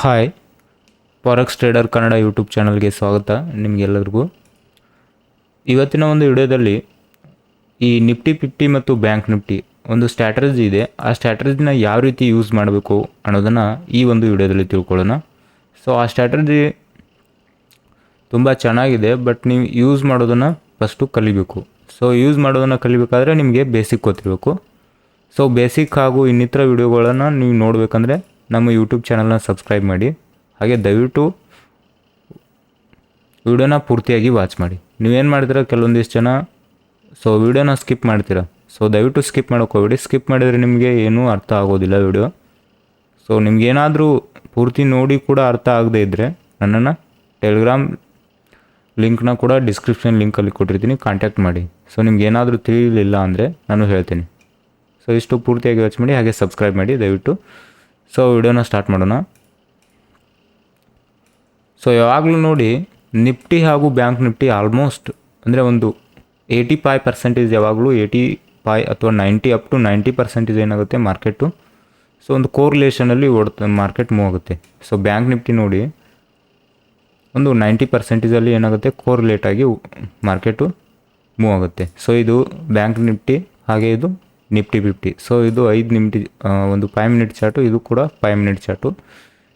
Hi, forex trader Kannada YouTube ಚಾನಲ್ಗೆ ಸ್ವಾಗತ. ನಿಮಗೆಲ್ಲರಿಗೂ ಇವತ್ತಿನ ಒಂದು ವಿಡಿಯೋದಲ್ಲಿ ಈ ನಿಫ್ಟಿ 50 ಮತ್ತು ಬ್ಯಾಂಕ್ ನಿಫ್ಟಿ ಒಂದು ಸ್ಟ್ರಾಟಜಿ ಇದೆ. ಆ ಸ್ಟ್ರಾಟಜಿನ ಯಾವ ರೀತಿ ಯೂಸ್ ಮಾಡಬೇಕು ಅನ್ನೋದನ್ನು ಈ ಒಂದು ವಿಡಿಯೋದಲ್ಲಿ ತಿಳ್ಕೊಳ್ಳೋಣ. ಸೊ ಆ ಸ್ಟ್ರಾಟಜಿ ತುಂಬ ಚೆನ್ನಾಗಿದೆ, ಬಟ್ ನೀವು ಯೂಸ್ ಮಾಡೋದನ್ನು ಫಸ್ಟು ಕಲಿಬೇಕು. ಸೊ ಯೂಸ್ ಮಾಡೋದನ್ನು ಕಲಿಬೇಕಾದ್ರೆ ನಿಮಗೆ ಬೇಸಿಕ್ ಗೊತ್ತಿರಬೇಕು. ಸೊ ಬೇಸಿಕ್ ಹಾಗೂ ಇನ್ನಿತರ ವಿಡಿಯೋಗಳನ್ನು ನೀವು ನೋಡಬೇಕಂದ್ರೆ ನಮ್ಮ ಯೂಟ್ಯೂಬ್ ಚಾನಲ್ನ ಸಬ್ಸ್ಕ್ರೈಬ್ ಮಾಡಿ. ಹಾಗೆ ದಯವಿಟ್ಟು ವಿಡಿಯೋನ ಪೂರ್ತಿಯಾಗಿ ವಾಚ್ ಮಾಡಿ. ನೀವೇನು ಮಾಡ್ತೀರ, ಕೆಲವೊಂದಿಷ್ಟು ಜನ ವಿಡಿಯೋನ ಸ್ಕಿಪ್ ಮಾಡ್ತೀರಾ. ಸೊ ದಯವಿಟ್ಟು ಸ್ಕಿಪ್ ಮಾಡೋಕೆ ಹೋಗ್ಬೇಡಿ. ಸ್ಕಿಪ್ ಮಾಡಿದರೆ ನಿಮಗೆ ಏನೂ ಅರ್ಥ ಆಗೋದಿಲ್ಲ ವಿಡಿಯೋ. ಸೊ ನಿಮಗೇನಾದರೂ ಪೂರ್ತಿ ನೋಡಿ ಕೂಡ ಅರ್ಥ ಆಗದೇ ಇದ್ದರೆ ನನ್ನನ್ನು ಟೆಲಿಗ್ರಾಮ್ ಲಿಂಕ್ನ ಕೂಡ ಡಿಸ್ಕ್ರಿಪ್ಷನ್ ಲಿಂಕಲ್ಲಿ ಕೊಟ್ಟಿರ್ತೀನಿ, ಕಾಂಟ್ಯಾಕ್ಟ್ ಮಾಡಿ. ಸೊ ನಿಮ್ಗೇನಾದರೂ ತಿಳಿಲಿಲ್ಲ ಅಂದರೆ ನಾನು ಹೇಳ್ತೀನಿ. ಸೊ ಇಷ್ಟು ಪೂರ್ತಿಯಾಗಿ ವಾಚ್ ಮಾಡಿ, ಹಾಗೆ ಸಬ್ಸ್ಕ್ರೈಬ್ ಮಾಡಿ ದಯವಿಟ್ಟು. ಸೊ ವಿಡಿಯೋನ ಸ್ಟಾರ್ಟ್ ಮಾಡೋಣ. ಸೊ ಯಾವಾಗಲೂ ನೋಡಿ, ನಿಫ್ಟಿ ಹಾಗೂ ಬ್ಯಾಂಕ್ ನಿಫ್ಟಿ ಆಲ್ಮೋಸ್ಟ್ ಅಂದರೆ ಒಂದು 85% ಯಾವಾಗಲೂ 85 ಅಥವಾ 90 ಅಪ್ ಟು 90% ಏನಾಗುತ್ತೆ ಮಾರ್ಕೆಟು. ಸೊ ಒಂದು ಕೋರಿಲೇಷನಲ್ಲಿ ಮಾರ್ಕೆಟ್ ಮೂವ್ ಆಗುತ್ತೆ. ಸೊ ಬ್ಯಾಂಕ್ ನಿಫ್ಟಿ ನೋಡಿ ಒಂದು 90% ಏನಾಗುತ್ತೆ, ಕೋರಿಲೇಟ್ ಆಗಿ ಮಾರ್ಕೆಟು ಮೂವ್ ಆಗುತ್ತೆ. ಸೊ ಇದು ಬ್ಯಾಂಕ್ ನಿಫ್ಟಿ, ಹಾಗೆ ಇದು ನಿಫ್ಟಿ 50. ಸೊ ಇದು 5 ನಿಫ್ಟಿ ಒಂದು 5 ಮಿನಿಟ್ ಚಾರ್ಟು, ಇದು ಕೂಡ 5 ಮಿನಿಟ್ ಚಾರ್ಟು.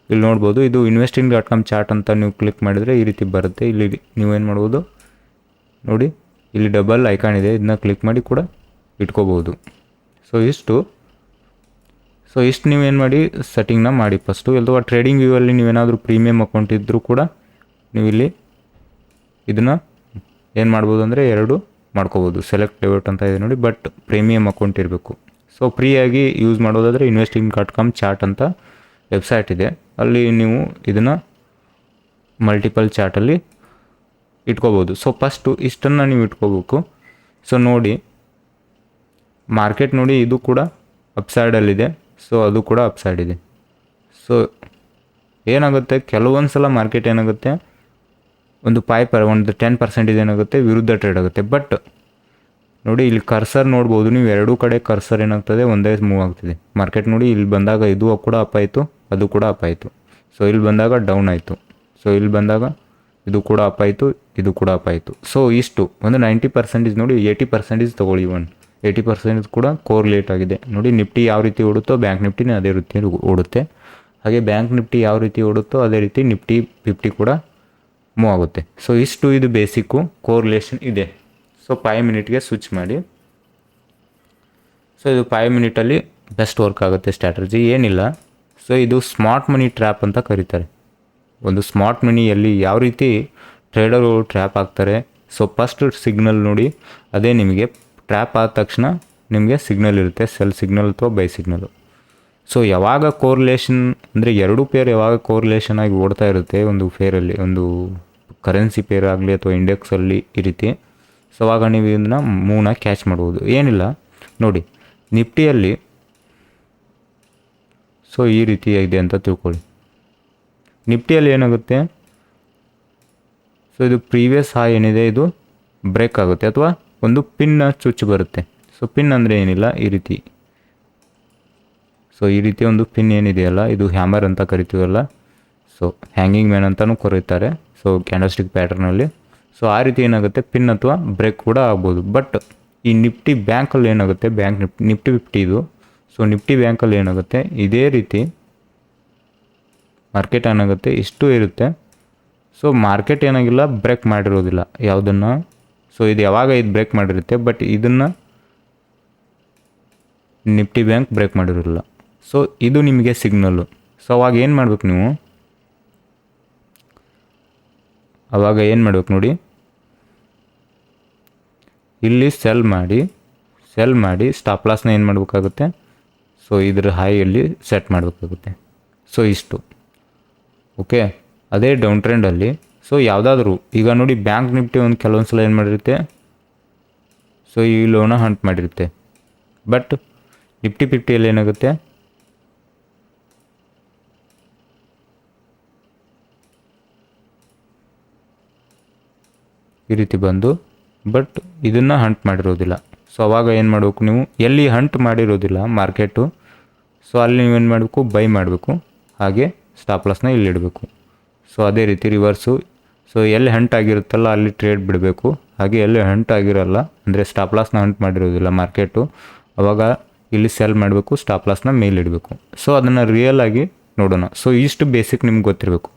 ಇಲ್ಲಿ ನೋಡ್ಬೋದು, ಇದು investing.com ಚಾರ್ಟ್ ಅಂತ ನೀವು ಕ್ಲಿಕ್ ಮಾಡಿದರೆ ಈ ರೀತಿ ಬರುತ್ತೆ. ಇಲ್ಲಿ ನೀವೇನು ಮಾಡ್ಬೋದು ನೋಡಿ, ಇಲ್ಲಿ ಡಬಲ್ ಐಕಾನ್ ಇದೆ, ಇದನ್ನ ಕ್ಲಿಕ್ ಮಾಡಿ ಕೂಡ ಇಟ್ಕೋಬೋದು. ಸೊ ಇಷ್ಟು ನೀವೇನು ಮಾಡಿ ಸೆಟ್ಟಿಂಗ್ನ ಮಾಡಿ ಫಸ್ಟು. ಅಥವಾ ಟ್ರೇಡಿಂಗ್ ವ್ಯೂವಲ್ಲಿ ನೀವೇನಾದರೂ ಪ್ರೀಮಿಯಮ್ ಅಕೌಂಟ್ ಇದ್ದರೂ ಕೂಡ ನೀವು ಇಲ್ಲಿ ಇದನ್ನು ಏನು ಮಾಡ್ಬೋದು ಅಂದರೆ 2 ಮಾಡ್ಕೋಬೋದು. ಸೆಲೆಕ್ಟ್ ಡೆಬಿಟ್ ಅಂತ ಇದೆ ನೋಡಿ, ಬಟ್ ಪ್ರೀಮಿಯಮ್ ಅಕೌಂಟ್ ಇರಬೇಕು. ಸೊ ಫ್ರೀಯಾಗಿ ಯೂಸ್ ಮಾಡೋದಾದರೆ investing.com ಚಾರ್ಟ್ ಅಂತ ವೆಬ್ಸೈಟ್ ಇದೆ, ಅಲ್ಲಿ ನೀವು ಇದನ್ನು ಮಲ್ಟಿಪಲ್ ಚಾರ್ಟಲ್ಲಿ ಇಟ್ಕೋಬೋದು. ಸೊ ಫಸ್ಟು ಇಷ್ಟನ್ನು ನೀವು ಇಟ್ಕೋಬೇಕು. ಸೊ ನೋಡಿ, ಮಾರ್ಕೆಟ್ ನೋಡಿ, ಇದು ಕೂಡ ಅಪ್ಸೈಡಲ್ಲಿದೆ, ಸೊ ಅದು ಕೂಡ ಅಪ್ಸೈಡ್ ಇದೆ. ಸೊ ಏನಾಗುತ್ತೆ, ಕೆಲವೊಂದು ಸಲ ಮಾರ್ಕೆಟ್ ಏನಾಗುತ್ತೆ, ಒಂದು 10% ಏನಾಗುತ್ತೆ ವಿರುದ್ಧ ಟ್ರೇಡ್ ಆಗುತ್ತೆ. ಬಟ್ ನೋಡಿ, ಇಲ್ಲಿ ಕರ್ಸರ್ ನೋಡ್ಬೋದು ನೀವು, ಎರಡೂ ಕಡೆ ಕರ್ಸರ್ ಏನಾಗ್ತದೆ ಒಂದೇ ಮೂವ್ ಆಗ್ತಿದೆ. ಮಾರ್ಕೆಟ್ ನೋಡಿ, ಇಲ್ಲಿ ಬಂದಾಗ ಇದು ಕೂಡ ಅಪ್ ಆಯಿತು, ಅದು ಕೂಡ ಅಪ್ ಆಯಿತು. ಸೊ ಇಲ್ಲಿ ಬಂದಾಗ ಡೌನ್ ಆಯಿತು. ಸೊ ಇಲ್ಲಿ ಬಂದಾಗ ಇದು ಕೂಡ ಅಪ್ ಆಯಿತು, ಇದು ಕೂಡ ಅಪ್ ಆಯಿತು. ಸೊ ಇಷ್ಟು ಒಂದು 90% ನೋಡಿ, 80% ತೊಗೊಳ್ಳಿ. 80% ಕೂಡ ಕೋರ್ಲೇಟ್ ಆಗಿದೆ ನೋಡಿ. ನಿಫ್ಟಿ ಯಾವ ರೀತಿ ಓಡುತ್ತೋ ಬ್ಯಾಂಕ್ ನಿಫ್ಟಿನೇ ಅದೇ ರೀತಿ ಓಡುತ್ತೆ. ಹಾಗೆ ಬ್ಯಾಂಕ್ ನಿಫ್ಟಿ ಯಾವ ರೀತಿ ಓಡುತ್ತೋ ಅದೇ ರೀತಿ ನಿಫ್ಟಿ 50 ಕೂಡ ಮೂವ್ ಆಗುತ್ತೆ. ಸೊ ಇಷ್ಟು ಇದು ಬೇಸಿಕ್ಕು ಕೋರ್ಲೇಷನ್ ಇದೆ. ಸೊ 5 ಮಿನಿಟ್ಗೆ ಸ್ವಿಚ್ ಮಾಡಿ. ಸೊ ಇದು 5 ಮಿನಿಟಲ್ಲಿ ಬೆಸ್ಟ್ ವರ್ಕ್ ಆಗುತ್ತೆ ಸ್ಟ್ರಾಟಜಿ, ಏನಿಲ್ಲ. ಸೊ ಇದು ಸ್ಮಾರ್ಟ್ ಮನಿ ಟ್ರ್ಯಾಪ್ ಅಂತ ಕರೀತಾರೆ. ಒಂದು ಸ್ಮಾರ್ಟ್ ಮನಿಯಲ್ಲಿ ಯಾವ ರೀತಿ ಟ್ರೇಡರ್ಗಳು ಟ್ರ್ಯಾಪ್ ಆಗ್ತಾರೆ. ಸೊ ಫಸ್ಟ್ ಸಿಗ್ನಲ್ ನೋಡಿ, ಅದೇ ನಿಮಗೆ ಟ್ರ್ಯಾಪ್ ಆದ ತಕ್ಷಣ ನಿಮಗೆ ಸಿಗ್ನಲ್ ಇರುತ್ತೆ, ಸೆಲ್ ಸಿಗ್ನಲ್ ಅಥವಾ ಬೈ ಸಿಗ್ನಲು. ಸೊ ಯಾವಾಗ ಕೋರ್ಲೇಷನ್ ಅಂದರೆ ಎರಡು ಪೇರ್ ಯಾವಾಗ ಕೋರ್ಲೇಷನ್ ಆಗಿ ಓಡ್ತಾ ಇರುತ್ತೆ ಒಂದು ಫೇರಲ್ಲಿ, ಒಂದು ಕರೆನ್ಸಿ ಪೇರ್ ಆಗಲಿ ಅಥವಾ ಇಂಡೆಕ್ಸಲ್ಲಿ ಈ ರೀತಿ. ಸೊ ಆವಾಗ ನೀವು ಇದನ್ನು ಮೂವ್ನ ಕ್ಯಾಚ್ ಮಾಡ್ಬೋದು, ಏನಿಲ್ಲ. ನೋಡಿ ನಿಫ್ಟಿಯಲ್ಲಿ ಸೊ ಈ ರೀತಿ ಇದೆ ಅಂತ ತಿಳ್ಕೊಳ್ಳಿ. ನಿಫ್ಟಿಯಲ್ಲಿ ಏನಾಗುತ್ತೆ, ಸೊ ಇದು ಪ್ರೀವಿಯಸ್ ಹೈ ಏನಿದೆ ಇದು ಬ್ರೇಕ್ ಆಗುತ್ತೆ, ಅಥವಾ ಒಂದು ಪಿನ್ನ ಚುಚ್ಚು ಬರುತ್ತೆ. ಸೊ ಪಿನ್ ಅಂದರೆ ಏನಿಲ್ಲ, ಈ ರೀತಿ. ಸೊ ಈ ರೀತಿ ಒಂದು ಪಿನ್ ಏನಿದೆಯಲ್ಲ, ಇದು ಹ್ಯಾಮರ್ ಅಂತ ಕರಿತೀವಲ್ಲ, ಸೊ ಹ್ಯಾಂಗಿಂಗ್ ಮ್ಯಾನ್ ಅಂತಲೂ ಕರೀತಾರೆ. So candlestick ಪ್ಯಾಟರ್ನಲ್ಲಿ. ಸೊ ಆ ರೀತಿ ಏನಾಗುತ್ತೆ, ಪಿನ್ ಅಥವಾ ಬ್ರೇಕ್ ಕೂಡ ಆಗ್ಬೋದು. ಬಟ್ ಈ ನಿಫ್ಟಿ ಬ್ಯಾಂಕಲ್ಲಿ ಏನಾಗುತ್ತೆ, ಬ್ಯಾಂಕ್ ನಿಫ್ಟಿ 50 ಇದು. ಸೊ ನಿಫ್ಟಿ ಬ್ಯಾಂಕಲ್ಲಿ ಏನಾಗುತ್ತೆ, ಇದೇ ರೀತಿ ಮಾರ್ಕೆಟ್ ಏನಾಗುತ್ತೆ, ಇಷ್ಟು ಇರುತ್ತೆ. ಸೊ ಮಾರ್ಕೆಟ್ ಏನಾಗಿಲ್ಲ, ಬ್ರೇಕ್ ಮಾಡಿರೋದಿಲ್ಲ ಯಾವುದನ್ನು. ಸೊ ಇದು ಯಾವಾಗ ಇದು ಬ್ರೇಕ್ ಮಾಡಿರುತ್ತೆ, ಬಟ್ ಇದನ್ನು ನಿಫ್ಟಿ ಬ್ಯಾಂಕ್ ಬ್ರೇಕ್ ಮಾಡಿರೋಲ್ಲ. ಸೊ ಇದು ನಿಮಗೆ ಸಿಗ್ನಲ್ಲು. ಸೊ ಅವಾಗ ಏನು ಮಾಡ್ಬೇಕು ನೀವು, ಅವಾಗ ಏನು ಮಾಡ್ಬೇಕು ನೋಡಿ, ಇಲ್ಲಿ ಸೆಲ್ ಮಾಡಿ ಸ್ಟಾಪ್ ಲಾಸ್ನ ಏನು ಮಾಡಬೇಕಾಗುತ್ತೆ, ಸೊ ಇದ್ರ ಹೈಯಲ್ಲಿ ಸೆಟ್ ಮಾಡಬೇಕಾಗುತ್ತೆ. ಸೊ ಇಷ್ಟು ಓಕೆ. ಅದೇ ಡೌನ್ ಟ್ರೆಂಡಲ್ಲಿ ಸೊ ಯಾವುದಾದ್ರೂ ಈಗ ನೋಡಿ, ಬ್ಯಾಂಕ್ ನಿಫ್ಟಿ ಒಂದು ಕೆಲವೊಂದು ಸಲ ಏನು ಮಾಡಿರುತ್ತೆ, ಸೊ ಈ ಲೋನ ಹಂಟ್ ಮಾಡಿರುತ್ತೆ. ಬಟ್ ನಿಫ್ಟಿ 50ಯಲ್ಲಿ ಏನಾಗುತ್ತೆ, ಈ ರೀತಿ ಬಂದು ಬಟ್ ಇದನ್ನು ಹಂಟ್ ಮಾಡಿರೋದಿಲ್ಲ. ಸೊ ಅವಾಗ ಏನು ಮಾಡಬೇಕು ನೀವು, ಎಲ್ಲಿ ಹಂಟ್ ಮಾಡಿರೋದಿಲ್ಲ ಮಾರ್ಕೆಟು, ಸೊ ಅಲ್ಲಿ ನೀವೇನು ಮಾಡಬೇಕು, ಬೈ ಮಾಡಬೇಕು, ಹಾಗೆ ಸ್ಟಾಪ್ ಲಾಸ್ನ ಇಲ್ಲಿ ಇಡಬೇಕು. ಸೊ ಅದೇ ರೀತಿ ರಿವರ್ಸು. ಸೊ ಎಲ್ಲಿ ಹಂಟ್ ಆಗಿರುತ್ತಲ್ಲ ಅಲ್ಲಿ ಟ್ರೇಡ್ ಬಿಡಬೇಕು. ಹಾಗೆ ಎಲ್ಲಿ ಹಂಟ್ ಆಗಿರೋಲ್ಲ ಅಂದರೆ ಸ್ಟಾಪ್ ಲಾಸ್ನ ಹಂಟ್ ಮಾಡಿರೋದಿಲ್ಲ ಮಾರ್ಕೆಟು, ಅವಾಗ ಇಲ್ಲಿ ಸೆಲ್ ಮಾಡಬೇಕು, ಸ್ಟಾಪ್ ಲಾಸ್ನ ಮೇಲೆ ಇಡಬೇಕು. ಸೊ ಅದನ್ನು ರಿಯಲ್ ಆಗಿ ನೋಡೋಣ. ಸೊ ಇಷ್ಟು ಬೇಸಿಕ್ ನಿಮ್ಗೆ ಗೊತ್ತಿರಬೇಕು.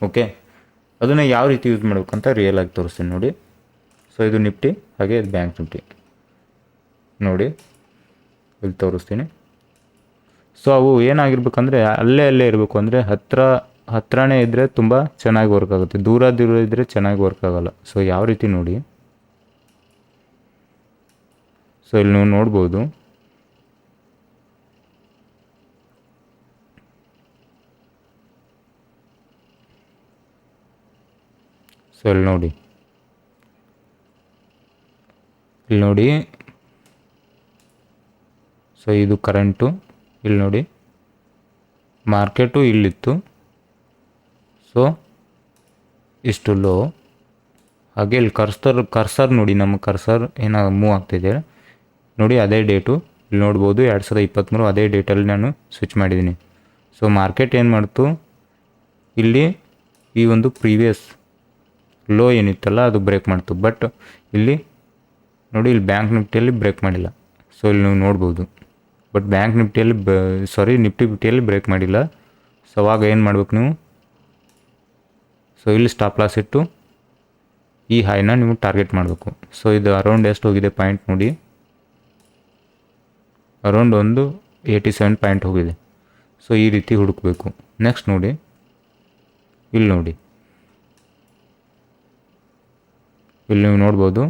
ಓಕೆ, ಅದನ್ನು ಯಾವ ರೀತಿ ಯೂಸ್ ಮಾಡ್ಬೇಕಂತ ರಿಯಲ್ ಆಗಿ ತೋರಿಸ್ತೀನಿ ನೋಡಿ. ಸೊ ಇದು ನಿಫ್ಟಿ, ಹಾಗೆ ಇದು ಬ್ಯಾಂಕ್ ನಿಫ್ಟಿ ನೋಡಿ ಇಲ್ಲಿ ತೋರಿಸ್ತೀನಿ. ಸೊ ಅವು ಏನಾಗಿರ್ಬೇಕಂದ್ರೆ ಅಲ್ಲೇ ಇರಬೇಕು. ಅಂದರೆ ಹತ್ರನೇ ಇದ್ದರೆ ತುಂಬ ಚೆನ್ನಾಗಿ ವರ್ಕ್ ಆಗುತ್ತೆ, ದೂರ ಇದ್ದರೆ ಚೆನ್ನಾಗಿ ವರ್ಕ್ ಆಗೋಲ್ಲ. ಸೊ ಯಾವ ರೀತಿ ನೋಡಿ, ಸೊ ಇಲ್ಲಿ ನೀವು ನೋಡ್ಬೋದು. ಸೊ ಇಲ್ಲಿ ನೋಡಿ ಸೊ ಇದು ಕರೆಂಟು. ಇಲ್ಲಿ ನೋಡಿ ಮಾರ್ಕೆಟು ಇಲ್ಲಿತ್ತು. ಸೊ ಇಷ್ಟು ಲೋ. ಹಾಗೆ ಇಲ್ಲಿ ಕರ್ಸರ್ ನೋಡಿ, ನಮ್ಮ ಕರ್ಸರ್ ಏನೋ ಮೂವ್ ಆಗ್ತಿದೆ ನೋಡಿ. ಅದೇ ಡೇಟು ಇಲ್ಲಿ ನೋಡ್ಬೋದು, 2023 ಅದೇ ಡೇಟಲ್ಲಿ ನಾನು ಸ್ವಿಚ್ ಮಾಡಿದ್ದೀನಿ. ಸೊ ಮಾರ್ಕೆಟ್ ಏನು ಮಾಡ್ತು, ಇಲ್ಲಿ ಈ ಒಂದು ಪ್ರೀವಿಯಸ್ ಲೋ ಏನಿತ್ತಲ್ಲ ಅದು ಬ್ರೇಕ್ ಮಾಡ್ತು. ಬಟ್ ಇಲ್ಲಿ ನೋಡಿ, ಇಲ್ಲಿ ಬ್ಯಾಂಕ್ ನಿಫ್ಟಿಯಲ್ಲಿ ಬ್ರೇಕ್ ಮಾಡಿಲ್ಲ. ಸೊ ಇಲ್ಲಿ ನೀವು ನೋಡ್ಬೋದು. ಬಟ್ ಬ್ಯಾಂಕ್ ನಿಫ್ಟಿಯಲ್ಲಿ ನಿಫ್ಟಿ ಫಿಫ್ಟಿಯಲ್ಲಿ ಬ್ರೇಕ್ ಮಾಡಿಲ್ಲ. ಸೊ ಅವಾಗ ಏನು ಮಾಡ್ಬೇಕು ನೀವು, ಸೊ ಇಲ್ಲಿ ಸ್ಟಾಪ್ ಲಾಸ್ ಇಟ್ಟು ಈ ಹೈನ ನೀವು ಟಾರ್ಗೆಟ್ ಮಾಡಬೇಕು. ಸೊ ಇದು ಅರೌಂಡ್ ಎಷ್ಟು ಹೋಗಿದೆ ಪಾಯಿಂಟ್ ನೋಡಿ, ಅರೌಂಡ್ 87 ಪಾಯಿಂಟ್ ಹೋಗಿದೆ. ಸೊ ಈ ರೀತಿ ಹುಡುಕಬೇಕು. ನೆಕ್ಸ್ಟ್ ನೋಡಿ, ಇಲ್ಲಿ ನೋಡಿ, ಇಲ್ಲಿ ನೀವು ನೋಡ್ಬೋದು.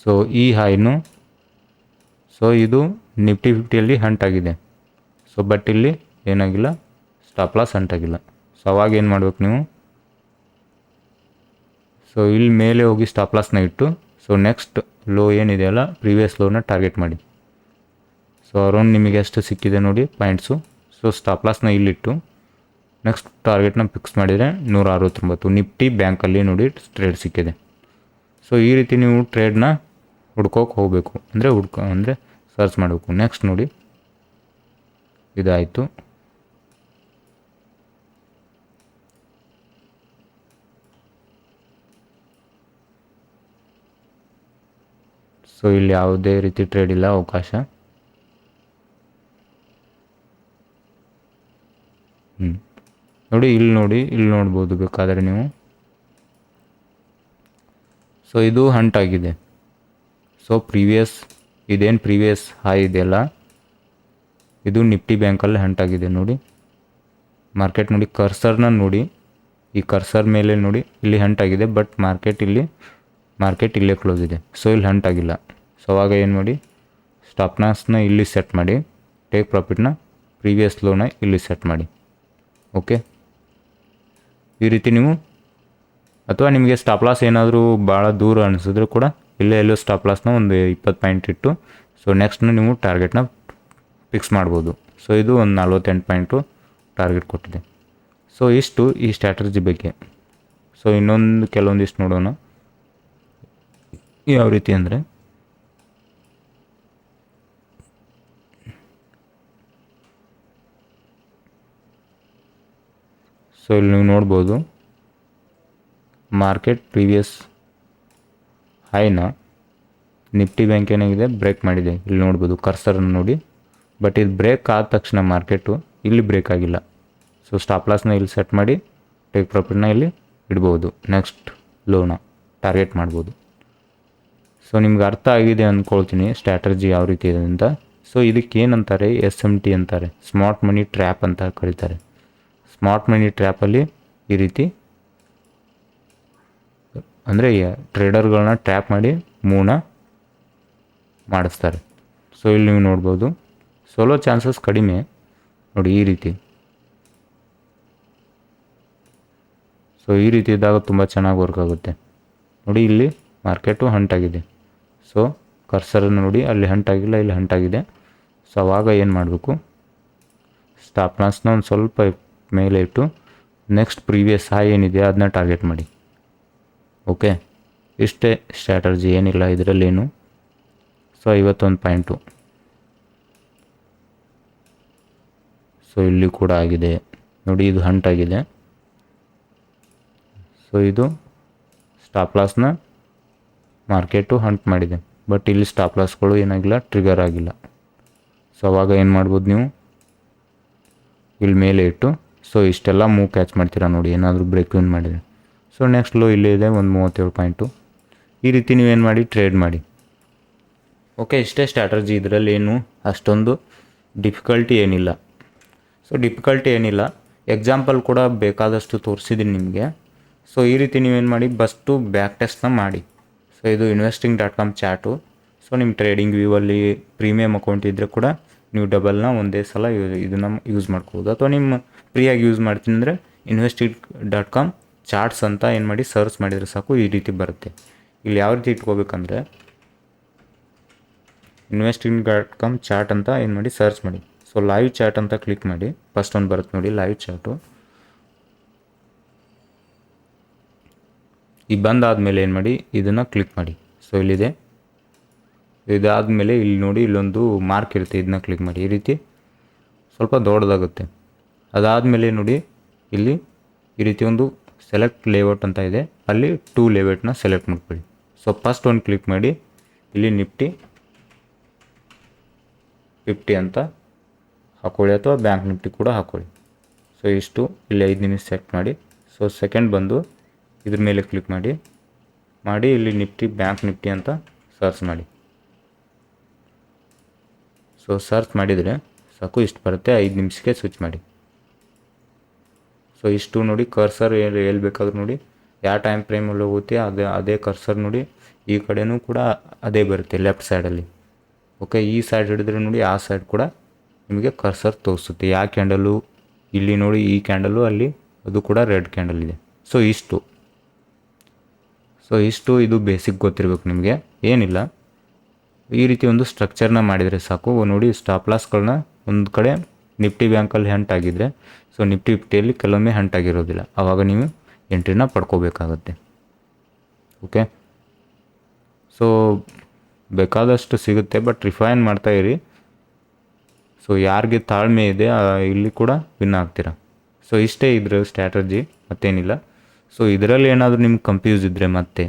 ಸೊ ಈ ಹೈನು, ಸೊ ಇದು ನಿಫ್ಟಿ ಫಿಫ್ಟಿಯಲ್ಲಿ ಹಂಟ್ ಆಗಿದೆ. ಸೊ ಬಟ್ ಇಲ್ಲಿ ಏನಾಗಿಲ್ಲ, ಸ್ಟಾಪ್ ಲಾಸ್ ಹಂಟ್ ಆಗಿಲ್ಲ. ಸೊ ಅವಾಗ ಏನು ಮಾಡ್ಬೇಕು ನೀವು, ಸೊ ಇಲ್ಲಿ ಮೇಲೆ ಹೋಗಿ ಸ್ಟಾಪ್ ಲಾಸ್ನ ಇಟ್ಟು, ಸೊ ನೆಕ್ಸ್ಟ್ ಲೋ ಏನಿದೆಯಲ್ಲ ಪ್ರೀವಿಯಸ್ ಲೋನ ಟಾರ್ಗೆಟ್ ಮಾಡಿ. ಸೊ ಅರೌಂಡ್ ನಿಮಗೆ ಎಷ್ಟು ಸಿಕ್ಕಿದೆ ನೋಡಿ ಪಾಯಿಂಟ್ಸು. ಸೊ ಸ್ಟಾಪ್ ಲಾಸ್ನ ಇಲ್ಲಿಟ್ಟು ನೆಕ್ಸ್ಟ್ ಟಾರ್ಗೆಟ್ನ ಫಿಕ್ಸ್ ಮಾಡಿದರೆ 169 ನಿಫ್ಟಿ ಬ್ಯಾಂಕಲ್ಲಿ ನೋಡಿ ಟ್ರೇಡ್ ಸಿಕ್ಕಿದೆ. ಸೊ ಈ ರೀತಿ ನೀವು ಟ್ರೇಡ್ನ ಹುಡ್ಕೋಕೆ ಹೋಗಬೇಕು, ಅಂದರೆ ಸರ್ಚ್ ಮಾಡಬೇಕು. ನೆಕ್ಸ್ಟ್ ನೋಡಿ, ಇದಾಯಿತು. ಸೊ ಇಲ್ಲಿ ಯಾವುದೇ ರೀತಿ ಟ್ರೇಡ್ ಇಲ್ಲ, ಅವಕಾಶ. ನೋಡಿ, ಇಲ್ಲಿ ನೋಡ್ಬೋದು ಬೇಕಾದರೆ ನೀವು. ಸೊ ಇದು ಹಂಟ್ ಆಗಿದೆ. ಸೊ ಪ್ರೀವಿಯಸ್ ಹೈ ಇದೆಯಲ್ಲ, ಇದು ನಿಫ್ಟಿ ಬ್ಯಾಂಕಲ್ಲಿ ಹಂಟ್ ಆಗಿದೆ ನೋಡಿ. ಮಾರ್ಕೆಟ್ ನೋಡಿ, ಕರ್ಸರ್ನ ನೋಡಿ, ಈ ಕರ್ಸರ್ ಮೇಲೆ ನೋಡಿ, ಇಲ್ಲಿ ಹಂಟ್ ಆಗಿದೆ. ಬಟ್ ಮಾರ್ಕೆಟ್ ಇಲ್ಲೇ ಕ್ಲೋಸ್ ಇದೆ. ಸೊ ಇಲ್ಲಿ ಹಂಟ್ ಆಗಿಲ್ಲ. ಸೊ ಅವಾಗ ಏನು ಮಾಡಿ, ಸ್ಟಾಪ್ ಲಾಸ್ನ ಇಲ್ಲಿ ಸೆಟ್ ಮಾಡಿ, ಟೇಕ್ ಪ್ರಾಫಿಟ್ನ ಪ್ರೀವಿಯಸ್ ಲೋನ ಇಲ್ಲಿ ಸೆಟ್ ಮಾಡಿ. ಓಕೆ, ಈ ರೀತಿ ನೀವು, ಅಥವಾ ನಿಮಗೆ ಸ್ಟಾಪ್ ಲಾಸ್ ಏನಾದರೂ ಭಾಳ ದೂರ ಅನಿಸಿದ್ರು ಕೂಡ ಎಲ್ಲೋ ಸ್ಟಾಪ್ ಲಾಸ್ನ ಒಂದು 20 ಪಾಯಿಂಟ್ ಇಟ್ಟು, ಸೊ ನೆಕ್ಸ್ಟ್ನ ನೀವು ಟಾರ್ಗೆಟ್ನ ಫಿಕ್ಸ್ ಮಾಡ್ಬೋದು. ಸೊ ಇದು ಒಂದು 48 ಪಾಯಿಂಟು ಟಾರ್ಗೆಟ್ ಕೊಟ್ಟಿದೆ. ಸೊ ಇಷ್ಟು ಈ ಸ್ಟ್ರಾಟಜಿ ಬಗ್ಗೆ. ಸೊ ಕೆಲವೊಂದಿಷ್ಟು ನೋಡೋಣ. ಯಾವ ರೀತಿ ಅಂದರೆ, ಸೊ ಇಲ್ಲಿ ನೀವು ನೋಡ್ಬೋದು, ಮಾರ್ಕೆಟ್ ಪ್ರೀವಿಯಸ್ ಹೈನ ನಿಫ್ಟಿ ಬ್ಯಾಂಕ್ ಏನಾಗಿದೆ ಬ್ರೇಕ್ ಮಾಡಿದೆ. ಇಲ್ಲಿ ನೋಡ್ಬೋದು ಕರ್ಸರನ್ನು ನೋಡಿ. ಬಟ್ ಇದು ಬ್ರೇಕ್ ಆದ ತಕ್ಷಣ ಮಾರ್ಕೆಟು ಇಲ್ಲಿ ಬ್ರೇಕ್ ಆಗಿಲ್ಲ. ಸೊ ಸ್ಟಾಪ್ ಲಾಸ್ನ ಇಲ್ಲಿ ಸೆಟ್ ಮಾಡಿ ಟೇಕ್ ಪ್ರಾಫಿಟ್ನ ಇಲ್ಲಿ ಇಡ್ಬೋದು. ನೆಕ್ಸ್ಟ್ ಲೋನ ಟಾರ್ಗೆಟ್ ಮಾಡ್ಬೋದು. ಸೊ ನಿಮ್ಗೆ ಅರ್ಥ ಆಗಿದೆ ಅಂದ್ಕೊಳ್ತೀನಿ ಸ್ಟ್ರಾಟಜಿ ಯಾವ ರೀತಿ ಇದೆ ಅಂತ. ಸೊ ಇದಕ್ಕೆ ಏನಂತಾರೆ, SMT ಅಂತಾರೆ, ಸ್ಮಾರ್ಟ್ ಮನಿ ಟ್ರ್ಯಾಪ್ ಅಂತ ಕರೀತಾರೆ. ಸ್ಮಾರ್ಟ್ ಮನಿ ಟ್ರ್ಯಾಪಲ್ಲಿ ಈ ರೀತಿ ಅಂದರೆ ಟ್ರೇಡರ್ಗಳನ್ನ ಟ್ರ್ಯಾಪ್ ಮಾಡಿ ಮೂವ್ನ ಮಾಡಿಸ್ತಾರೆ. ಸೊ ಇಲ್ಲಿ ನೀವು ನೋಡ್ಬೋದು, ಸೋಲೋ ಚಾನ್ಸಸ್ ಕಡಿಮೆ ನೋಡಿ ಈ ರೀತಿ. ಸೊ ಈ ರೀತಿ ಇದ್ದಾಗ ತುಂಬ ಚೆನ್ನಾಗಿ ವರ್ಕ್ ಆಗುತ್ತೆ ನೋಡಿ. ಇಲ್ಲಿ ಮಾರ್ಕೆಟು ಹಂಟ್ ಆಗಿದೆ. ಸೊ ಕರ್ಸರನ್ನು ನೋಡಿ, ಅಲ್ಲಿ ಹಂಟ್ ಆಗಿಲ್ಲ, ಇಲ್ಲಿ ಹಂಟ್ ಆಗಿದೆ. ಸೊ ಅವಾಗ ಏನು ಮಾಡಬೇಕು, ಸ್ಟಾಪ್ ಲಾಸ್ನ ಒಂದು ಸ್ವಲ್ಪ ಮೇಲೆ ಇಟ್ಟು ನೆಕ್ಸ್ಟ್ ಪ್ರೀವಿಯಸ್ ಹೈ ಏನಿದೆ ಅದನ್ನ ಟಾರ್ಗೆಟ್ ಮಾಡಿ. ಓಕೆ, ಇಷ್ಟೇ ಸ್ಟ್ರಾಟರ್ಜಿ, ಏನಿಲ್ಲ ಇದರಲ್ಲೇನು. So 51 point. ಸೊ ಇಲ್ಲಿ ಕೂಡ ಆಗಿದೆ ನೋಡಿ, ಇದು ಹಂಟ್ ಆಗಿದೆ. ಸೊ ಇದು ಸ್ಟಾಪ್ ಲಾಸ್ನ ಮಾರ್ಕೆಟು ಹಂಟ್ ಮಾಡಿದೆ, ಬಟ್ ಇಲ್ಲಿ ಸ್ಟಾಪ್ ಲಾಸ್ಗಳು ಏನಾಗಿಲ್ಲ, ಟ್ರಿಗರ್ ಆಗಿಲ್ಲ. ಸೊ ಅವಾಗ ಏನು ಮಾಡ್ಬೋದು ನೀವು, ಇಲ್ಲಿ ಮೇಲೆ ಇಟ್ಟು ಸೊ ಇಷ್ಟೆಲ್ಲ ಮೂವ್ ಕ್ಯಾಚ್ ಮಾಡ್ತೀರಾ ನೋಡಿ, ಏನಾದರೂ ಬ್ರೇಕ್ ವಿನ್ ಮಾಡಿದರೆ. ಸೊ ನೆಕ್ಸ್ಟ್ ಲೋ ಇಲ್ಲೇ ಇದೆ, ಒಂದು 37 ಪಾಯಿಂಟು. ಈ ರೀತಿ ನೀವೇನು ಮಾಡಿ ಟ್ರೇಡ್ ಮಾಡಿ. ಓಕೆ, ಇಷ್ಟೇ ಸ್ಟ್ರಾಟಜಿ. ಇದರಲ್ಲಿ ಏನು ಅಷ್ಟೊಂದು ಡಿಫಿಕಲ್ಟಿ ಏನಿಲ್ಲ. ಸೊ ಡಿಫಿಕಲ್ಟಿ ಏನಿಲ್ಲ, ಎಕ್ಸಾಂಪಲ್ ಕೂಡ ಬೇಕಾದಷ್ಟು ತೋರಿಸಿದ್ದೀನಿ ನಿಮಗೆ. ಸೊ ಈ ರೀತಿ ನೀವೇನು ಮಾಡಿ, ಫಸ್ಟು ಬ್ಯಾಕ್ ಟೆಸ್ಟ್ನ ಮಾಡಿ. ಸೊ ಇದು investing.com ಚಾಟು. ಸೊ ನಿಮ್ಮ ಟ್ರೇಡಿಂಗ್ ವ್ಯೂವಲ್ಲಿ ಪ್ರೀಮಿಯಮ್ ಅಕೌಂಟ್ ಇದ್ದರೆ ಕೂಡ ನೀವು ಡಬಲ್ನ ಒಂದೇ ಸಲ ಇದನ್ನು ಯೂಸ್ ಮಾಡ್ಕೋಬೋದು. ಅಥವಾ ನಿಮ್ಮ ಫ್ರೀಯಾಗಿ ಯೂಸ್ ಮಾಡ್ತೀನಿ ಅಂದರೆ investing.com ಚಾರ್ಟ್ಸ್ ಅಂತ ಏನು ಮಾಡಿ ಸರ್ಚ್ ಮಾಡಿದರೆ ಸಾಕು, ಈ ರೀತಿ ಬರುತ್ತೆ. ಇಲ್ಲಿ ಯಾವ ರೀತಿ ಇಟ್ಕೋಬೇಕಂದ್ರೆ investing.com ಚಾರ್ಟ್ ಅಂತ ಏನು ಮಾಡಿ ಸರ್ಚ್ ಮಾಡಿ. ಸೊ ಲೈವ್ ಚಾಟ್ ಅಂತ ಕ್ಲಿಕ್ ಮಾಡಿ, ಫಸ್ಟ್ ಒಂದು ಬರುತ್ತೆ ನೋಡಿ ಲೈವ್ ಚಾಟು. ಈ ಬಂದಾದಮೇಲೆ ಏನು ಮಾಡಿ ಇದನ್ನು ಕ್ಲಿಕ್ ಮಾಡಿ. ಸೊ ಇಲ್ಲಿದೆ, ಇದಾದಮೇಲೆ ಇಲ್ಲಿ ನೋಡಿ ಇಲ್ಲೊಂದು ಮಾರ್ಕ್ ಇರುತ್ತೆ, ಇದನ್ನ ಕ್ಲಿಕ್ ಮಾಡಿ. ಈ ರೀತಿ ಸ್ವಲ್ಪ ದೊಡ್ಡದಾಗುತ್ತೆ. ಅದಾದಮೇಲೆ ನೋಡಿ ಇಲ್ಲಿ ಈ ರೀತಿ ಒಂದು ಸೆಲೆಕ್ಟ್ ಲೇಔಟ್ ಅಂತ ಇದೆ, ಅಲ್ಲಿ 2 ಲೇಔಟ್ನ ಸೆಲೆಕ್ಟ್ ಮಾಡ್ಕೊಳ್ಳಿ. ಸೊ ಫಸ್ಟ್ ಒಂದು ಕ್ಲಿಕ್ ಮಾಡಿ, ಇಲ್ಲಿ ನಿಫ್ಟಿ 50 ಅಂತ ಹಾಕ್ಕೊಳ್ಳಿ, ಅಥವಾ ಬ್ಯಾಂಕ್ ನಿಫ್ಟಿ ಕೂಡ ಹಾಕ್ಕೊಳ್ಳಿ. ಸೊ ಇಷ್ಟು ಇಲ್ಲಿ 5 ನಿಮಿಷ ಸೆಟ್ ಮಾಡಿ. ಸೊ ಸೆಕೆಂಡ್ ಬಂದು ಇದ್ರ ಮೇಲೆ ಕ್ಲಿಕ್ ಮಾಡಿ ಇಲ್ಲಿ ನಿಫ್ಟಿ ಬ್ಯಾಂಕ್ ನಿಫ್ಟಿ ಅಂತ ಸರ್ಚ್ ಮಾಡಿ. ಸೊ ಸರ್ಚ್ ಮಾಡಿದರೆ ಸಾಕು, ಇಷ್ಟು ಬರುತ್ತೆ. 5 ನಿಮಿಷಕ್ಕೆ ಸ್ವಿಚ್ ಮಾಡಿ. ಸೊ ಇಷ್ಟು ನೋಡಿ ಕರ್ಸರ್ ಎಲ್ಲಿ ಬೇಕಾದ್ರೂ ನೋಡಿ, ಯಾವ ಟೈಮ್ ಫ್ರೇಮಲ್ಲಿ ಹೋಗುತ್ತೆ ಅದೇ ಕರ್ಸರ್ ನೋಡಿ, ಈ ಕಡೆನೂ ಕೂಡ ಅದೇ ಬರುತ್ತೆ ಲೆಫ್ಟ್ ಸೈಡಲ್ಲಿ. ಓಕೆ, ಈ ಸೈಡ್ ಹಿಡಿದ್ರೆ ನೋಡಿ ಆ ಸೈಡ್ ಕೂಡ ನಿಮಗೆ ಕರ್ಸರ್ ತೋರಿಸುತ್ತೆ. ಯಾವ ಕ್ಯಾಂಡಲು ಇಲ್ಲಿ ನೋಡಿ, ಈ ಕ್ಯಾಂಡಲು ಅಲ್ಲಿ ಅದು ಕೂಡ ರೆಡ್ ಕ್ಯಾಂಡಲ್ ಇದೆ. ಸೊ ಇಷ್ಟು ಇದು ಬೇಸಿಕ್ ಗೊತ್ತಿರಬೇಕು ನಿಮಗೆ, ಏನಿಲ್ಲ. ಈ ರೀತಿ ಒಂದು ಸ್ಟ್ರಕ್ಚರ್ನ ಮಾಡಿದರೆ ಸಾಕು ನೋಡಿ. ಸ್ಟಾಪ್ ಲಾಸ್ಗಳನ್ನ ಒಂದು ಕಡೆ ನಿಫ್ಟಿ ಬ್ಯಾಂಕಲ್ಲಿ ಹಂಟ್ ಆಗಿದ್ದರೆ, ಸೊ ನಿಫ್ಟಿ 50ಯಲ್ಲಿ ಕೆಲವೊಮ್ಮೆ ಹಂಟ್ ಆಗಿರೋದಿಲ್ಲ, ಆವಾಗ ನೀವು ಎಂಟ್ರಿನ ಪಡ್ಕೋಬೇಕಾಗತ್ತೆ. ಓಕೆ, ಸೊ ಬೇಕಾದಷ್ಟು ಸಿಗುತ್ತೆ, ಬಟ್ ರಿಫೈನ್ ಮಾಡ್ತಾಯಿರಿ. ಸೊ ಯಾರಿಗೆ ತಾಳ್ಮೆ ಇದೆ ಇಲ್ಲಿ ಕೂಡ ವಿನ್ ಆಗ್ತೀರಾ. ಸೊ ಇಷ್ಟೇ ಇದ್ರ ಸ್ಟ್ರಾಟಜಿ, ಮತ್ತೇನಿಲ್ಲ. ಸೊ ಇದರಲ್ಲಿ ಏನಾದರೂ ನಿಮ್ಗೆ ಕನ್ಫ್ಯೂಸ್ ಇದ್ದರೆ ಮತ್ತೆ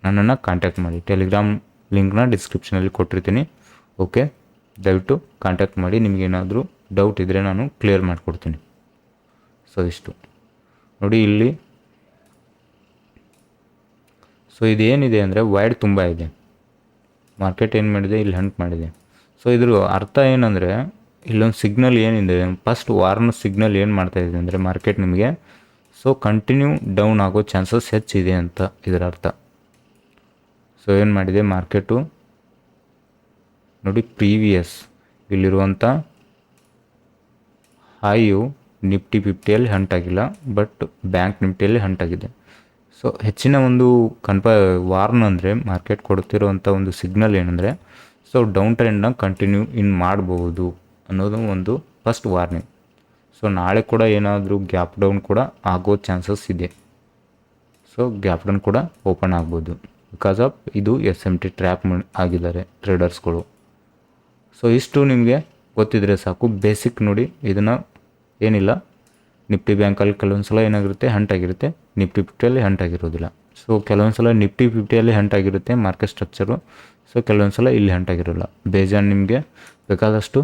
ನನ್ನನ್ನು ಕಾಂಟ್ಯಾಕ್ಟ್ ಮಾಡಿ. ಟೆಲಿಗ್ರಾಮ್ ಲಿಂಕ್ನ ಡಿಸ್ಕ್ರಿಪ್ಷನಲ್ಲಿ ಕೊಟ್ಟಿರ್ತೀನಿ. ಓಕೆ, ದಯವಿಟ್ಟು ಕಾಂಟ್ಯಾಕ್ಟ್ ಮಾಡಿ. ನಿಮಗೇನಾದರೂ ಡೌಟ್ ಇದ್ದರೆ ನಾನು ಕ್ಲಿಯರ್ ಮಾಡಿಕೊಡ್ತೀನಿ. ಸೊ ಇಷ್ಟು ನೋಡಿ ಇಲ್ಲಿ. ಸೊ ಇದೇನಿದೆ ಅಂದರೆ ವೈಡ್ ತುಂಬ ಇದೆ, ಮಾರ್ಕೆಟ್ ಏನು ಮಾಡಿದೆ, ಇಲ್ಲಿ ಹಂಟ್ ಮಾಡಿದೆ. ಸೊ ಇದ್ರ ಅರ್ಥ ಏನಂದರೆ, ಇಲ್ಲೊಂದು ಸಿಗ್ನಲ್ ಏನಿದೆ, ಫಸ್ಟ್ ವಾರ್ನ ಸಿಗ್ನಲ್ ಏನು ಮಾಡ್ತಾಯಿದೆ ಅಂದರೆ ಮಾರ್ಕೆಟ್ ನಿಮಗೆ, ಸೊ ಕಂಟಿನ್ಯೂ ಡೌನ್ ಆಗೋ ಚಾನ್ಸಸ್ ಹೆಚ್ಚಿದೆ ಅಂತ ಇದರ ಅರ್ಥ. ಸೊ ಏನು ಮಾಡಿದೆ ಮಾರ್ಕೆಟು ನೋಡಿ, ಪ್ರೀವಿಯಸ್ ಇಲ್ಲಿರುವಂಥ ಹೈಯು ನಿಫ್ಟಿ 50ಯಲ್ಲಿ ಹಂಟ್ ಆಗಿಲ್ಲ, ಬಟ್ ಬ್ಯಾಂಕ್ ನಿಫ್ಟಿಯಲ್ಲಿ ಹಂಟ್ ಆಗಿದೆ. ಸೊ ಹೆಚ್ಚಿನ ಒಂದು ವಾರ್ನ್ ಅಂದರೆ ಮಾರ್ಕೆಟ್ ಕೊಡ್ತಿರೋವಂಥ ಒಂದು ಸಿಗ್ನಲ್ ಏನಂದರೆ, ಸೊ ಡೌನ್ ಟ್ರೆಂಡ್ನ ಕಂಟಿನ್ಯೂ ಮಾಡ್ಬೋದು ಅನ್ನೋದು ಒಂದು ಫಸ್ಟ್ ವಾರ್ನಿಂಗ್. ಸೊ ನಾಳೆ ಕೂಡ ಏನಾದರೂ ಗ್ಯಾಪ್ ಡೌನ್ ಕೂಡ ಆಗೋ ಚಾನ್ಸಸ್ ಇದೆ. ಸೊ ಗ್ಯಾಪ್ ಡೌನ್ ಕೂಡ ಓಪನ್ ಆಗ್ಬೋದು, ಬಿಕಾಸ್ ಆಫ್ ಇದು SMT ಟ್ರ್ಯಾಪ್ ಆಗಿದ್ದಾರೆ ಟ್ರೇಡರ್ಸ್ಗಳು. ಸೊ ಇಷ್ಟು ನಿಮಗೆ ಗೊತ್ತಿದ್ರೆ ಸಾಕು, ಬೇಸಿಕ್ ನೋಡಿ. ಇದನ್ನು ಏನಿಲ್ಲ, ನಿಫ್ಟಿ ಬ್ಯಾಂಕಲ್ಲಿ ಕೆಲವೊಂದು ಸಲ ಏನಾಗಿರುತ್ತೆ ಹಂಟ್ ಆಗಿರುತ್ತೆ, ನಿಫ್ಟಿ 50ಯಲ್ಲಿ ಹಂಟ್ ಆಗಿರೋದಿಲ್ಲ. ಸೊ ಕೆಲವೊಂದು ಸಲ ನಿಫ್ಟಿ 50ಯಲ್ಲಿ ಹಂಟ್ ಆಗಿರುತ್ತೆ ಮಾರ್ಕೆಟ್ ಸ್ಟ್ರಕ್ಚರು, ಸೊ ಕೆಲವೊಂದು ಸಲ ಇಲ್ಲಿ ಹಂಟ್ ಆಗಿರೋಲ್ಲ. ಬೇಜಾನ್ ನಿಮಗೆ ಬೇಕಾದಷ್ಟು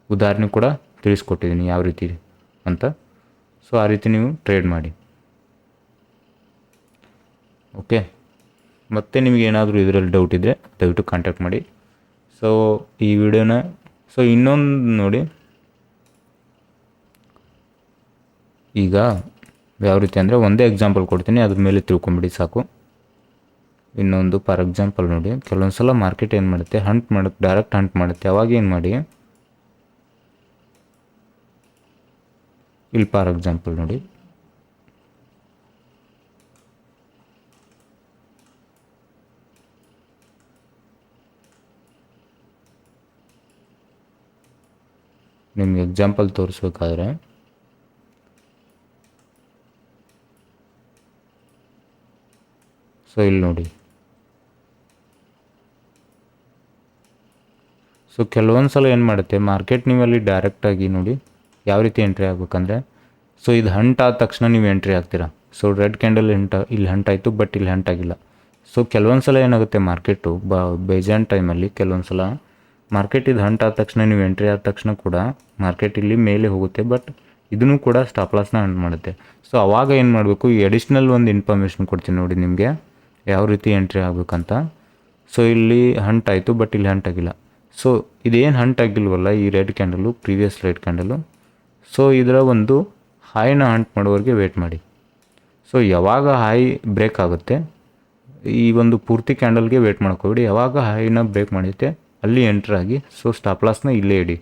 ಉದಾಹರಣೆ ಕೂಡ ತಿಳಿಸ್ಕೊಟ್ಟಿದ್ದೀನಿ ಯಾವ ರೀತಿ ಅಂತ. ಸೊ ಆ ರೀತಿ ನೀವು ಟ್ರೇಡ್ ಮಾಡಿ. ಓಕೆ, ಮತ್ತೆ ನಿಮಗೆ ಏನಾದರೂ ಇದರಲ್ಲಿ ಡೌಟ್ ಇದ್ದರೆ ದಯವಿಟ್ಟು ಕಾಂಟ್ಯಾಕ್ಟ್ ಮಾಡಿ. ಸೊ ಈ ವಿಡಿಯೋನ ಸೊ ಇನ್ನೊಂದು ನೋಡಿ, ಈಗ ಯಾವ ರೀತಿ ಅಂದರೆ ಒಂದೇ ಎಕ್ಸಾಂಪಲ್ ಕೊಡ್ತೀನಿ, ಅದ್ರ ಮೇಲೆ ತಿಳ್ಕೊಂಬಿಡಿ ಸಾಕು. ಇನ್ನೊಂದು ಫಾರ್ ಎಕ್ಸಾಂಪಲ್ ನೋಡಿ, ಕೆಲವೊಂದು ಸಲ ಮಾರ್ಕೆಟ್ ಏನು ಮಾಡುತ್ತೆ, ಹಂಟ್ ಮಾಡುತ್ತೆ, ಡೈರೆಕ್ಟ್ ಹಂಟ್ ಮಾಡುತ್ತೆ. ಅವಾಗ ಏನು ಮಾಡಿ, ಇಲ್ಲಿ ಫಾರ್ ಎಕ್ಸಾಂಪಲ್ ನೋಡಿ, ನಿಮ್ಗೆ ಎಕ್ಸಾಂಪಲ್ ತೋರಿಸ್ಬೇಕಾದ್ರೆ ಸೊ ಇಲ್ಲಿ ನೋಡಿ, ಸೊ ಕೆಲವೊಂದು ಸಲ ಏನು ಮಾಡುತ್ತೆ ಮಾರ್ಕೆಟ್ ನೀವು ಅಲ್ಲಿ ಡೈರೆಕ್ಟಾಗಿ ನೋಡಿ ಯಾವ ರೀತಿ ಎಂಟ್ರಿ ಆಗ್ಬೇಕಂದ್ರೆ, ಸೊ ಇದು ಹಂಟ್ ಆದ ತಕ್ಷಣ ನೀವು ಎಂಟ್ರಿ ಆಗ್ತೀರಾ. ಸೊ ರೆಡ್ ಕ್ಯಾಂಡಲ್ ಇಲ್ಲಿ ಹಂಟ್ ಆಯಿತು, ಬಟ್ ಇಲ್ಲಿ ಹಂಟ್ ಆಗಿಲ್ಲ. ಸೊ ಕೆಲವೊಂದು ಸಲ ಏನಾಗುತ್ತೆ ಮಾರ್ಕೆಟು ಬೇಜಾನ್ ಟೈಮಲ್ಲಿ ಕೆಲವೊಂದು ಸಲ ಮಾರ್ಕೆಟ್ ಇದು ಹಂಟ್ ಆದ ತಕ್ಷಣ ನೀವು ಎಂಟ್ರಿ ಆದ ತಕ್ಷಣ ಕೂಡ ಮಾರ್ಕೆಟ್ ಇಲ್ಲಿ ಮೇಲೆ ಹೋಗುತ್ತೆ, ಬಟ್ ಇದನ್ನು ಕೂಡ ಸ್ಟಾಪ್ ಲಾಸ್ನ ಹಂಟ್ ಮಾಡುತ್ತೆ. ಸೊ ಅವಾಗ ಏನು ಮಾಡಬೇಕು, ಈ ಅಡಿಷ್ನಲ್ ಒಂದು ಇನ್ಫಾರ್ಮೇಷನ್ ಕೊಡ್ತೀನಿ ನೋಡಿ ನಿಮಗೆ ಯಾವ ರೀತಿ ಎಂಟ್ರಿ ಆಗಬೇಕಂತ. ಸೊ ಇಲ್ಲಿ ಹಂಟ್ ಆಯಿತು, ಬಟ್ ಇಲ್ಲಿ ಹಂಟ್ ಆಗಿಲ್ಲ. ಸೊ ಇದೇನು ಹಂಟ್ ಆಗಿಲ್ವಲ್ಲ ಈ red candle, previous red candle, so ಇದರ ಒಂದು ಹಾಯ್ನ ಹಂಟ್ ಮಾಡೋವರೆಗೆ ವೇಟ್ ಮಾಡಿ. ಸೊ ಯಾವಾಗ ಹಾಯ್ ಬ್ರೇಕ್ ಆಗುತ್ತೆ ಈ ಒಂದು ಪೂರ್ತಿ ಕ್ಯಾಂಡಲ್ಗೆ ವೇಟ್ ಮಾಡ್ಕೋಬೇಡಿ, ಯಾವಾಗ ಹಾಯ್ನ ಬ್ರೇಕ್ ಮಾಡುತ್ತೆ ಅಲ್ಲಿ ಎಂಟ್ರ್ ಆಗಿ ಸೊ ಸ್ಟಾಪ್ ಲಾಸ್ನ ಇಲ್ಲೇ ಇಡಿ.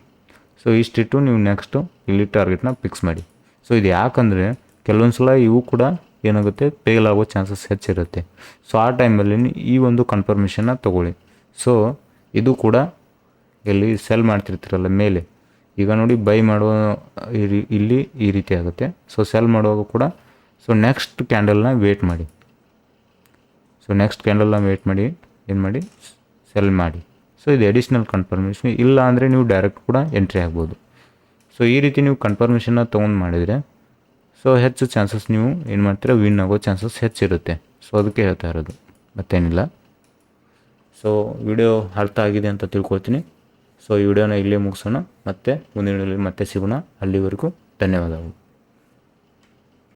ಸೊ ಇಷ್ಟಿಟ್ಟು ನೀವು ನೆಕ್ಸ್ಟು ಇಲ್ಲಿ ಟಾರ್ಗೆಟ್ನ ಫಿಕ್ಸ್ ಮಾಡಿ. ಸೊ ಇದು ಯಾಕಂದರೆ ಕೆಲವೊಂದು ಸಲ ಇವು ಕೂಡ ಏನಾಗುತ್ತೆ ಫೇಲ್ ಆಗೋ ಚಾನ್ಸಸ್ ಹೆಚ್ಚಿರುತ್ತೆ. ಸೊ ಆ ಟೈಮಲ್ಲಿ ಈ ಒಂದು ಕನ್ಫರ್ಮೇಷನ್ನ ತೊಗೊಳ್ಳಿ. ಸೊ ಇದು ಕೂಡ ಎಲ್ಲಿ ಸೆಲ್ ಮಾಡ್ತಿರ್ತೀರಲ್ಲ ಮೇಲೆ, ಈಗ ನೋಡಿ ಬೈ ಮಾಡುವ ಇಲ್ಲಿ ಈ ರೀತಿ ಆಗುತ್ತೆ. ಸೊ ಸೆಲ್ ಮಾಡುವಾಗ ಕೂಡ ಸೊ ನೆಕ್ಸ್ಟ್ ಕ್ಯಾಂಡಲ್ನ ವೇಟ್ ಮಾಡಿ. ಸೊ ನೆಕ್ಸ್ಟ್ ಕ್ಯಾಂಡಲ್ನ ವೇಟ್ ಮಾಡಿ ಏನು ಮಾಡಿ ಸೆಲ್ ಮಾಡಿ. ಸೊ ಇದು ಅಡಿಷ್ನಲ್ ಕನ್ಫರ್ಮೇಷನ್. ಇಲ್ಲ ಅಂದರೆ ನೀವು ಡೈರೆಕ್ಟ್ ಕೂಡ ಎಂಟ್ರಿ ಆಗ್ಬೋದು. ಸೊ ಈ ರೀತಿ ನೀವು ಕನ್ಫರ್ಮೇಷನ್ನ ತೊಗೊಂಡು ಮಾಡಿದರೆ ಸೊ ಹೆಚ್ಚು ಚಾನ್ಸಸ್ ನೀವು ಏನು ಮಾಡ್ತೀರಾ ವಿನ್ ಆಗೋ ಚಾನ್ಸಸ್ ಹೆಚ್ಚಿರುತ್ತೆ. ಸೊ ಅದಕ್ಕೆ ಹೇಳ್ತಾ ಇರೋದು, ಮತ್ತೇನಿಲ್ಲ. ಸೊ ವಿಡಿಯೋ ಅರ್ಥ ಆಗಿದೆ ಅಂತ ತಿಳ್ಕೊಳ್ತೀನಿ. ಸೊ ಈ ವಿಡಿಯೋನ ಇಲ್ಲೇ ಮುಗಿಸೋಣ, ಮತ್ತೆ ಮುಂದಿನ ವಿಡಿಯೋಲಿ ಮತ್ತೆ ಸಿಗೋಣ. ಅಲ್ಲಿವರೆಗೂ ಧನ್ಯವಾದಗಳು.